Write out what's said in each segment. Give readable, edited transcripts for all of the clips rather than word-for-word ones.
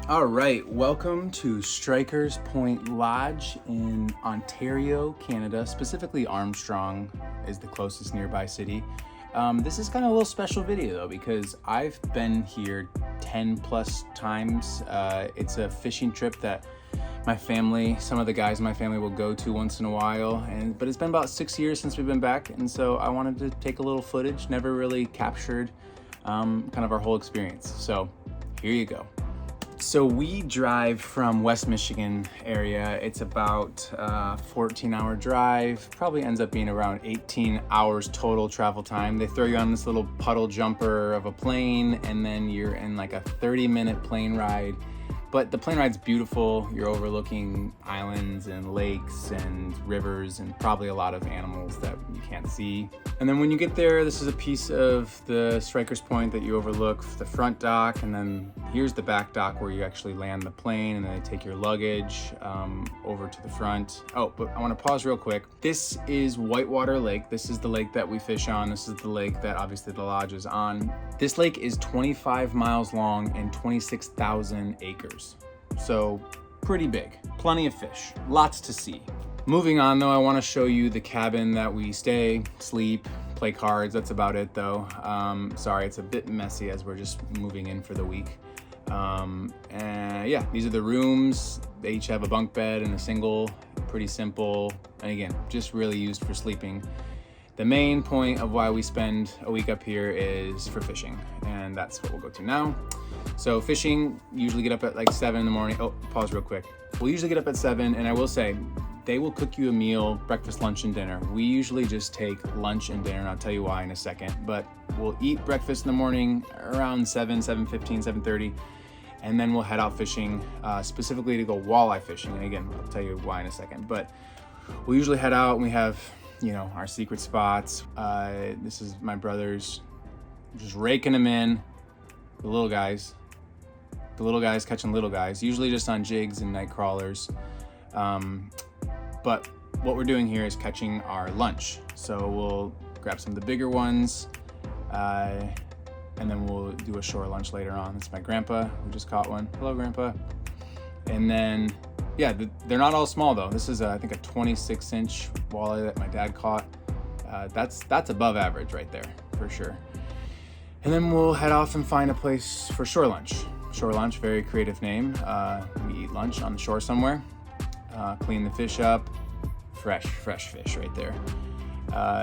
All right, welcome to Strikers Point Lodge in Ontario, Canada. Specifically, Armstrong is the closest nearby city. This is kind of a little special video though, because I've been here 10 plus times. It's a fishing trip that my family, some of the guys in my family will go to once in a while, but it's been about 6 years since we've been back, and so I wanted to take a little footage. Never really captured kind of our whole experience, so here you go. So we drive from West Michigan area. It's about 14-hour drive, probably ends up being around 18 hours total travel time. They throw you on this little puddle jumper of a plane, and then you're in like a 30-minute plane ride. But the plane ride's beautiful. You're overlooking islands and lakes and rivers and probably a lot of animals that you can't see. And then when you get there, this is a piece of the Strikers Point that you overlook, the front dock, and then here's the back dock where you actually land the plane, and then they take your luggage over to the front. Oh, but I want to pause real quick. This is Whitewater Lake. This is the lake that we fish on. This is the lake that obviously the lodge is on. This lake is 25 miles long and 26,000 acres. So pretty big, plenty of fish, lots to see. Moving on though, I want to show you the cabin that we stay, sleep, play cards. That's about it though. Sorry, it's a bit messy as we're just moving in for the week. And yeah, these are the rooms. They each have a bunk bed and a single, pretty simple. And again, just really used for sleeping. The main point of why we spend a week up here is for fishing, and that's what we'll go to now. So fishing, usually get up at like 7 in the morning. Oh, pause real quick. We'll usually get up at 7, and I will say, they will cook you a meal, breakfast, lunch, and dinner. We usually just take lunch and dinner, and I'll tell you why in a second. But we'll eat breakfast in the morning around 7:15, 7:30, and then we'll head out fishing, specifically to go walleye fishing. And again, I'll tell you why in a second. But we'll usually head out, and we have, you know, our secret spots. This is my brother's, just raking them in, the little guys catching little guys, usually just on jigs and night crawlers. But what we're doing here is catching our lunch. So we'll grab some of the bigger ones, and then we'll do a shore lunch later on. It's my grandpa who just caught one. Hello, Grandpa. And then, yeah, they're not all small though. This is I think a 26-inch walleye that my dad caught. That's above average right there for sure. And then we'll head off and find a place for shore lunch. Shore lunch, very creative name. We eat lunch on the shore somewhere, clean the fish up, fresh fish right there.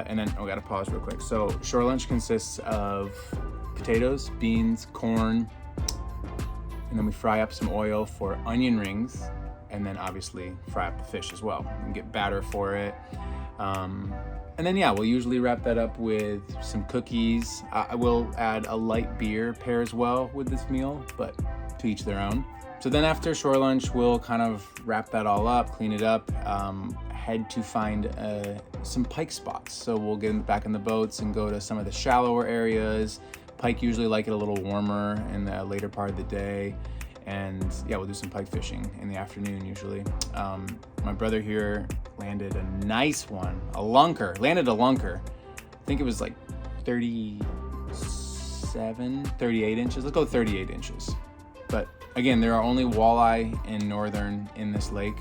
And then, I gotta pause real quick. So shore lunch consists of potatoes, beans, corn, and then we fry up some oil for onion rings, and then obviously fry up the fish as well and get batter for it. And then yeah, we'll usually wrap that up with some cookies. I will add a light beer pairs well with this meal, but to each their own. So then after shore lunch, we'll kind of wrap that all up, clean it up, head to find some pike spots. So we'll get back in the boats and go to some of the shallower areas. Pike usually like it a little warmer in the later part of the day. And yeah, we'll do some pike fishing in the afternoon usually. My brother here landed a nice one, landed a lunker. I think it was like 38 inches. Let's go 38 inches. But again, there are only walleye in this lake,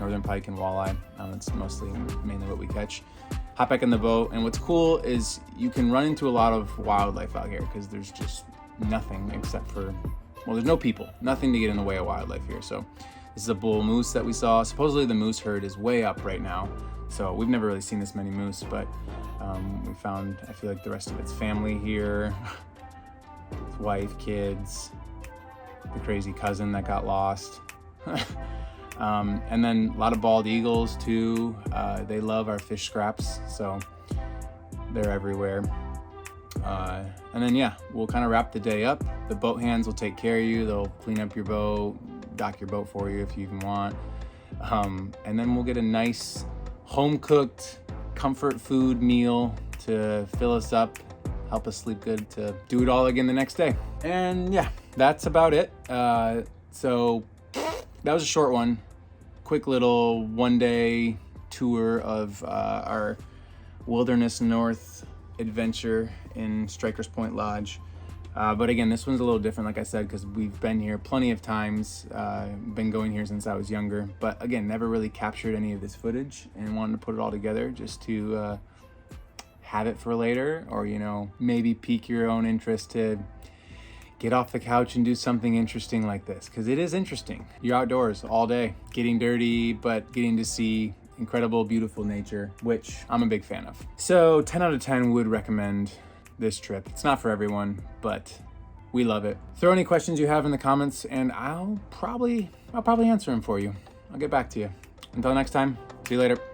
northern pike and walleye. That's mainly what we catch. Hop back in the boat, and what's cool is you can run into a lot of wildlife out here because there's just nothing except for, well, there's no people, nothing to get in the way of wildlife here. So this is a bull moose that we saw. Supposedly the moose herd is way up right now. So we've never really seen this many moose, but we found, I feel like the rest of its family here, his wife, kids, the crazy cousin that got lost. And then a lot of bald eagles too. They love our fish scraps, so they're everywhere. And then yeah, we'll kind of wrap the day up. The boat hands will take care of you. They'll clean up your boat, dock your boat for you if you even want. And then we'll get a nice home-cooked comfort food meal to fill us up, help us sleep good, to do it all again the next day. And yeah, that's about it. So that was a short one. Quick little one-day tour of our Wilderness North adventure in Strikers Point Lodge. But again, this one's a little different, like I said, because we've been here plenty of times. Been going here since I was younger, but again, never really captured any of this footage and wanted to put it all together just to have it for later, or, you know, maybe pique your own interest to get off the couch and do something interesting like this, because it is interesting. You're outdoors all day, getting dirty, but getting to see incredible, beautiful nature, which I'm a big fan of. So 10 out of 10 would recommend this trip. It's not for everyone, but we love it. Throw any questions you have in the comments and I'll probably answer them for you. I'll get back to you. Until next time, see you later.